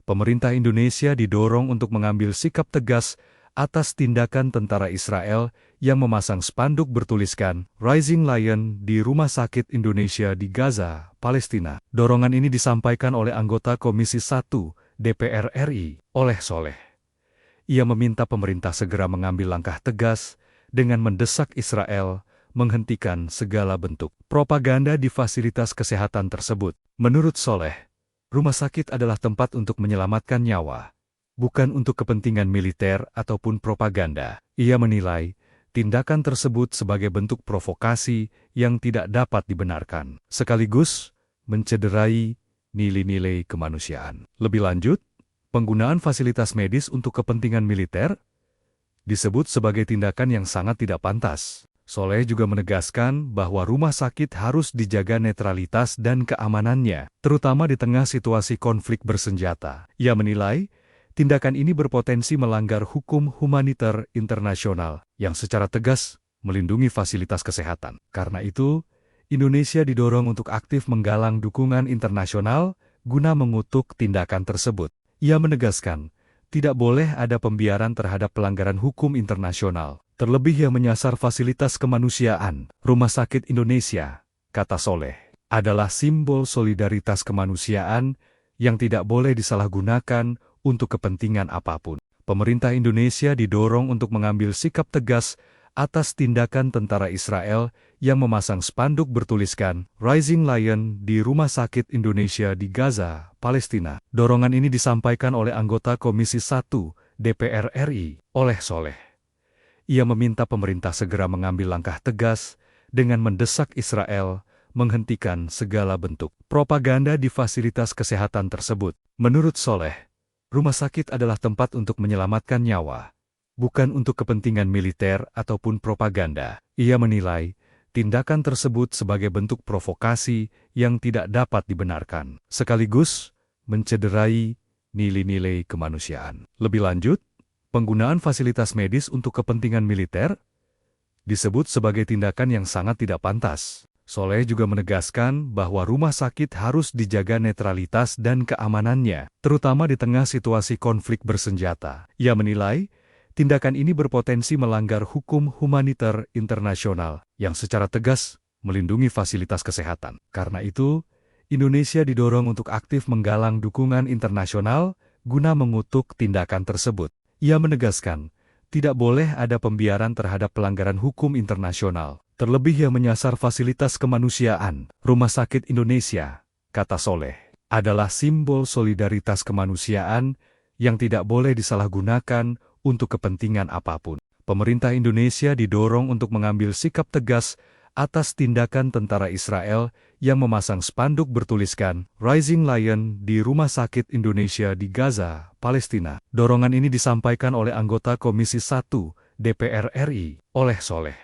Pemerintah Indonesia didorong untuk mengambil sikap tegas atas tindakan tentara Israel yang memasang spanduk bertuliskan Rising Lion di Rumah Sakit Indonesia di Gaza, Palestina. Dorongan ini disampaikan oleh anggota Komisi 1 DPR RI, Oleh Soleh. Ia meminta pemerintah segera mengambil langkah tegas dengan mendesak Israel menghentikan segala bentuk propaganda di fasilitas kesehatan tersebut. Menurut Soleh, rumah sakit adalah tempat untuk menyelamatkan nyawa, bukan untuk kepentingan militer ataupun propaganda. Ia menilai tindakan tersebut sebagai bentuk provokasi yang tidak dapat dibenarkan, sekaligus mencederai nilai-nilai kemanusiaan. Lebih lanjut, penggunaan fasilitas medis untuk kepentingan militer disebut sebagai tindakan yang sangat tidak pantas. Soleh juga menegaskan bahwa rumah sakit harus dijaga netralitas dan keamanannya, terutama di tengah situasi konflik bersenjata. Ia menilai, tindakan ini berpotensi melanggar hukum humaniter internasional yang secara tegas melindungi fasilitas kesehatan. Karena itu, Indonesia didorong untuk aktif menggalang dukungan internasional guna mengutuk tindakan tersebut. Ia menegaskan, tidak boleh ada pembiaran terhadap pelanggaran hukum internasional, terlebih yang menyasar fasilitas kemanusiaan. Rumah Sakit Indonesia, kata Soleh, adalah simbol solidaritas kemanusiaan yang tidak boleh disalahgunakan untuk kepentingan apapun. Pemerintah Indonesia didorong untuk mengambil sikap tegas atas tindakan tentara Israel yang memasang spanduk bertuliskan Rising Lion di Rumah Sakit Indonesia di Gaza, Palestina. Dorongan ini disampaikan oleh anggota Komisi 1 DPR RI, Oleh Soleh. Ia meminta pemerintah segera mengambil langkah tegas dengan mendesak Israel menghentikan segala bentuk propaganda di fasilitas kesehatan tersebut. Menurut Soleh, rumah sakit adalah tempat untuk menyelamatkan nyawa, bukan untuk kepentingan militer ataupun propaganda. Ia menilai tindakan tersebut sebagai bentuk provokasi yang tidak dapat dibenarkan, sekaligus mencederai nilai-nilai kemanusiaan. Lebih lanjut, penggunaan fasilitas medis untuk kepentingan militer disebut sebagai tindakan yang sangat tidak pantas. Soleh juga menegaskan bahwa rumah sakit harus dijaga netralitas dan keamanannya, terutama di tengah situasi konflik bersenjata. Ia menilai, tindakan ini berpotensi melanggar hukum humaniter internasional yang secara tegas melindungi fasilitas kesehatan. Karena itu, Indonesia didorong untuk aktif menggalang dukungan internasional guna mengutuk tindakan tersebut. Ia menegaskan, tidak boleh ada pembiaran terhadap pelanggaran hukum internasional, terlebih yang menyasar fasilitas kemanusiaan. Rumah Sakit Indonesia, kata Soleh, adalah simbol solidaritas kemanusiaan yang tidak boleh disalahgunakan untuk kepentingan apapun. Pemerintah Indonesia didorong untuk mengambil sikap tegas atas tindakan tentara Israel yang memasang spanduk bertuliskan Rising Lion di Rumah Sakit Indonesia di Gaza, Palestina. Dorongan ini disampaikan oleh anggota Komisi 1 DPR RI, Oleh Soleh.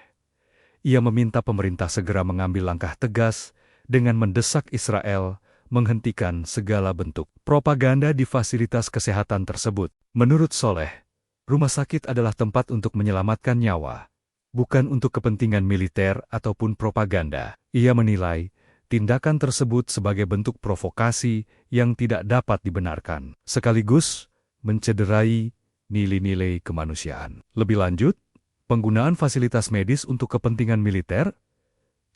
Ia meminta pemerintah segera mengambil langkah tegas dengan mendesak Israel menghentikan segala bentuk propaganda di fasilitas kesehatan tersebut. Menurut Soleh, rumah sakit adalah tempat untuk menyelamatkan nyawa, bukan untuk kepentingan militer ataupun propaganda. Ia menilai, tindakan tersebut sebagai bentuk provokasi yang tidak dapat dibenarkan, sekaligus mencederai nilai-nilai kemanusiaan. Lebih lanjut, penggunaan fasilitas medis untuk kepentingan militer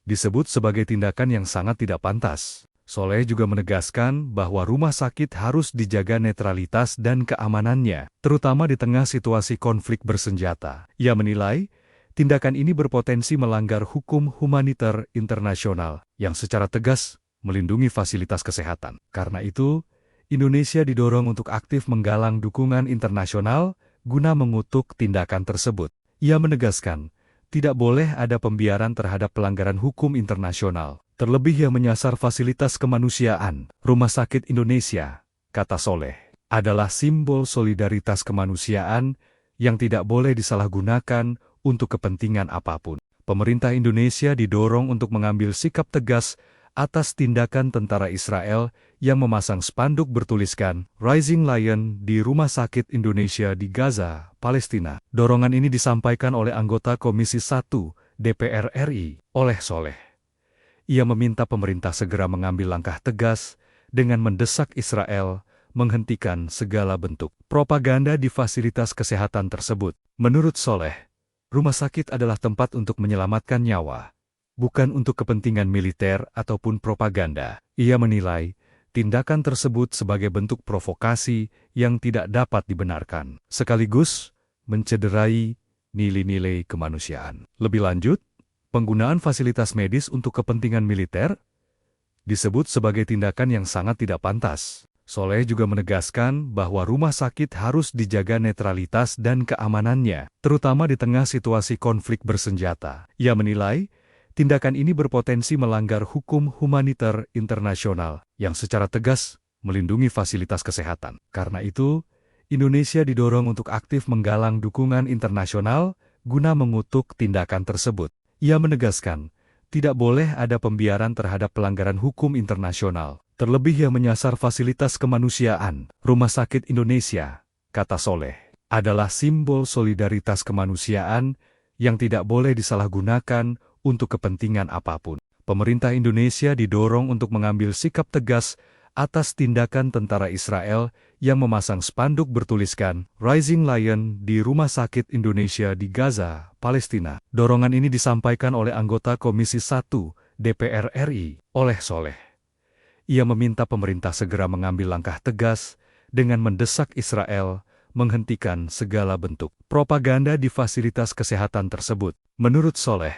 disebut sebagai tindakan yang sangat tidak pantas. Soleh juga menegaskan bahwa rumah sakit harus dijaga netralitas dan keamanannya, terutama di tengah situasi konflik bersenjata. Ia menilai, tindakan ini berpotensi melanggar hukum humaniter internasional yang secara tegas melindungi fasilitas kesehatan. Karena itu, Indonesia didorong untuk aktif menggalang dukungan internasional guna mengutuk tindakan tersebut. Ia menegaskan, tidak boleh ada pembiaran terhadap pelanggaran hukum internasional, terlebih yang menyasar fasilitas kemanusiaan. Rumah Sakit Indonesia, kata Soleh, adalah simbol solidaritas kemanusiaan yang tidak boleh disalahgunakan untuk kepentingan apapun. Pemerintah Indonesia didorong untuk mengambil sikap tegas atas tindakan tentara Israel yang memasang spanduk bertuliskan Rising Lion di Rumah Sakit Indonesia di Gaza, Palestina. Dorongan ini disampaikan oleh anggota Komisi 1 DPR RI, Oleh Soleh. Ia meminta pemerintah segera mengambil langkah tegas dengan mendesak Israel menghentikan segala bentuk propaganda di fasilitas kesehatan tersebut. Menurut Soleh, rumah sakit adalah tempat untuk menyelamatkan nyawa, bukan untuk kepentingan militer ataupun propaganda. Ia menilai tindakan tersebut sebagai bentuk provokasi yang tidak dapat dibenarkan, sekaligus mencederai nilai-nilai kemanusiaan. Lebih lanjut, penggunaan fasilitas medis untuk kepentingan militer disebut sebagai tindakan yang sangat tidak pantas. Soleh juga menegaskan bahwa rumah sakit harus dijaga netralitas dan keamanannya, terutama di tengah situasi konflik bersenjata. Ia menilai tindakan ini berpotensi melanggar hukum humaniter internasional yang secara tegas melindungi fasilitas kesehatan. Karena itu, Indonesia didorong untuk aktif menggalang dukungan internasional guna mengutuk tindakan tersebut. Ia menegaskan, tidak boleh ada pembiaran terhadap pelanggaran hukum internasional, terlebih yang menyasar fasilitas kemanusiaan. Rumah Sakit Indonesia, kata Soleh, adalah simbol solidaritas kemanusiaan yang tidak boleh disalahgunakan untuk kepentingan apapun. Pemerintah Indonesia didorong untuk mengambil sikap tegas atas tindakan tentara Israel yang memasang spanduk bertuliskan Rising Lion di Rumah Sakit Indonesia di Gaza, Palestina. Dorongan ini disampaikan oleh anggota Komisi 1 DPR RI, oleh Soleh. Ia meminta pemerintah segera mengambil langkah tegas dengan mendesak Israel menghentikan segala bentuk propaganda di fasilitas kesehatan tersebut. Menurut Soleh,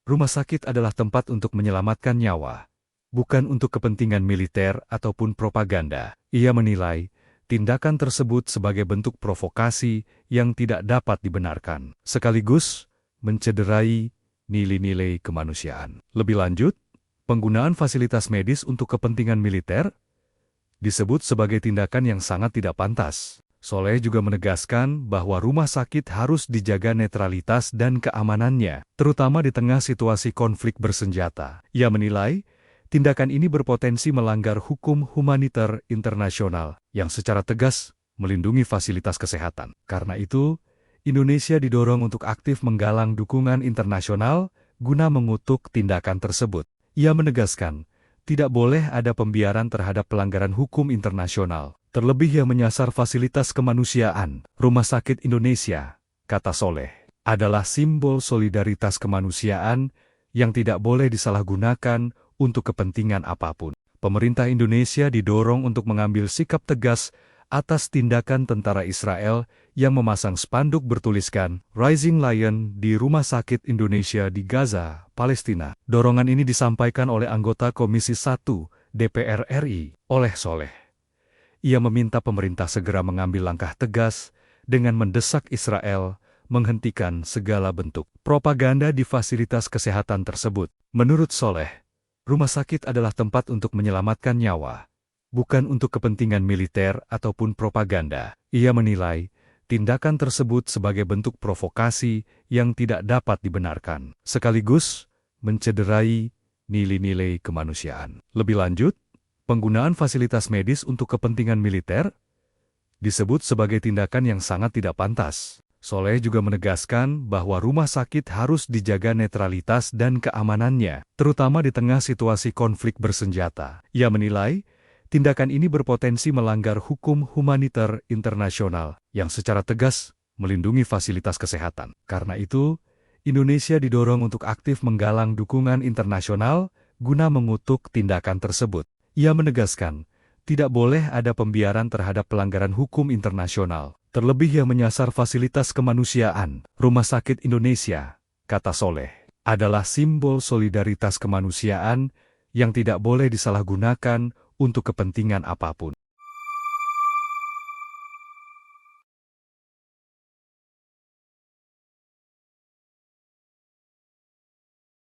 rumah sakit adalah tempat untuk menyelamatkan nyawa, bukan untuk kepentingan militer ataupun propaganda. Ia menilai tindakan tersebut sebagai bentuk provokasi yang tidak dapat dibenarkan, sekaligus mencederai nilai-nilai kemanusiaan. Lebih lanjut, penggunaan fasilitas medis untuk kepentingan militer disebut sebagai tindakan yang sangat tidak pantas. Soleh juga menegaskan bahwa rumah sakit harus dijaga netralitas dan keamanannya, terutama di tengah situasi konflik bersenjata. Ia menilai tindakan ini berpotensi melanggar hukum humaniter internasional yang secara tegas melindungi fasilitas kesehatan. Karena itu, Indonesia didorong untuk aktif menggalang dukungan internasional guna mengutuk tindakan tersebut. Ia menegaskan, tidak boleh ada pembiaran terhadap pelanggaran hukum internasional, terlebih yang menyasar fasilitas kemanusiaan. Rumah Sakit Indonesia, kata Soleh, adalah simbol solidaritas kemanusiaan yang tidak boleh disalahgunakan untuk kepentingan apapun. Pemerintah Indonesia didorong untuk mengambil sikap tegas atas tindakan tentara Israel yang memasang spanduk bertuliskan Rising Lion di Rumah Sakit Indonesia di Gaza, Palestina. Dorongan ini disampaikan oleh anggota Komisi 1 DPR RI, oleh Soleh. Ia meminta pemerintah segera mengambil langkah tegas dengan mendesak Israel menghentikan segala bentuk propaganda di fasilitas kesehatan tersebut. Menurut Soleh, rumah sakit adalah tempat untuk menyelamatkan nyawa, bukan untuk kepentingan militer ataupun propaganda. Ia menilai tindakan tersebut sebagai bentuk provokasi yang tidak dapat dibenarkan, sekaligus mencederai nilai-nilai kemanusiaan. Lebih lanjut, penggunaan fasilitas medis untuk kepentingan militer disebut sebagai tindakan yang sangat tidak pantas. Soleh juga menegaskan bahwa rumah sakit harus dijaga netralitas dan keamanannya, terutama di tengah situasi konflik bersenjata. Ia menilai tindakan ini berpotensi melanggar hukum humaniter internasional yang secara tegas melindungi fasilitas kesehatan. Karena itu, Indonesia didorong untuk aktif menggalang dukungan internasional guna mengutuk tindakan tersebut. Ia menegaskan, tidak boleh ada pembiaran terhadap pelanggaran hukum internasional, terlebih yang menyasar fasilitas kemanusiaan. Rumah Sakit Indonesia, kata Soleh, adalah simbol solidaritas kemanusiaan yang tidak boleh disalahgunakan untuk kepentingan apapun.